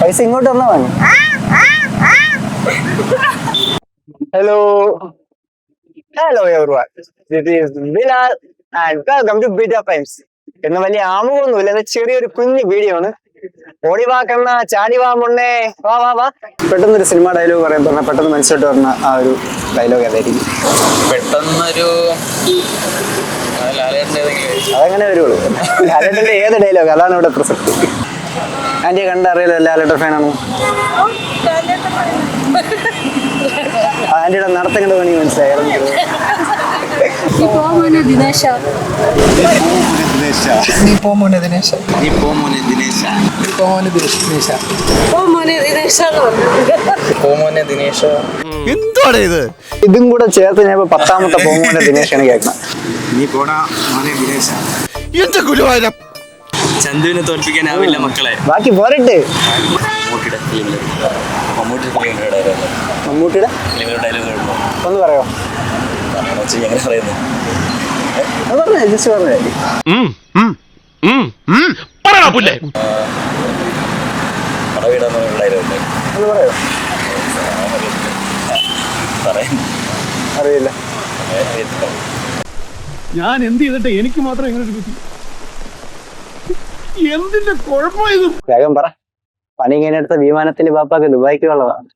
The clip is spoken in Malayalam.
പൈസ ഇങ്ങോട്ട് വന്നാ മതി. Hello everyone, this is Bilal and welcome to Bitta Times. എന്ന വലിയ ആമുഖമൊന്നുമില്ല, അത് ചെറിയൊരു കുഞ്ഞു വീഡിയോ ആണ്. ഓടിവാ കണ്ണ ചാടിവാ മുണ്ണേ വാ വാ വാ. പെട്ടെന്നൊരു സിനിമ ഡയലോഗ് പറയുമ്പോൾ പെട്ടെന്ന് മനസ്സിലോട്ട് പറഞ്ഞ ആ ഒരു ഡയലോഗ് ഏതായിരിക്കും? പെട്ടെന്നൊരു അതങ്ങനെ വരുള്ളൂ. ലാലേട്ടന്റെ ഏത് ഡയലോഗ്? അതാണ് ഇവിടെ പ്രസക്തി. ആന്റിയെ കണ്ടറിയാലോ ലാലേട്ടൻ ഫാനാണോ? ആന്റിയുടെ നടത്തം കണ്ട് പണി മനസ്സിലായിരുന്നു. എന്താണ് ഇത്? ഇതും കൂടെ ചേർത്ത് ഞാൻ 10ാമത്തെ പോമോനെ ദിനേശാണ് കേൾക്കണം. എന്റെ ഗുരുവായൂരം, ചന്തുവിനെ തോൽപ്പിക്കാനാവില്ല മക്കളെ. ബാക്കി പോരട്ടെ. മമ്മൂട്ടിയുടെ ഒന്ന് പറയോ? എങ്ങനെ പറയുന്നു? അത് പറഞ്ഞേ, ജസ്റ്റ് പറഞ്ഞേ. ഒന്ന് പറയോ? അറിയില്ല. ഞാൻ എന്ത് ചെയ്തിട്ട് എനിക്ക് മാത്രം എങ്ങനെ ഒരു ബുദ്ധി? എന്തിന്റെ കുഴപ്പം ഇത്? വേഗം പറ. പണി കഴിഞ്ഞെടുത്ത വിമാനത്തിൽ പാപ്പാക്ക് ദുബായിക്ക് ഉള്ളതാണ്.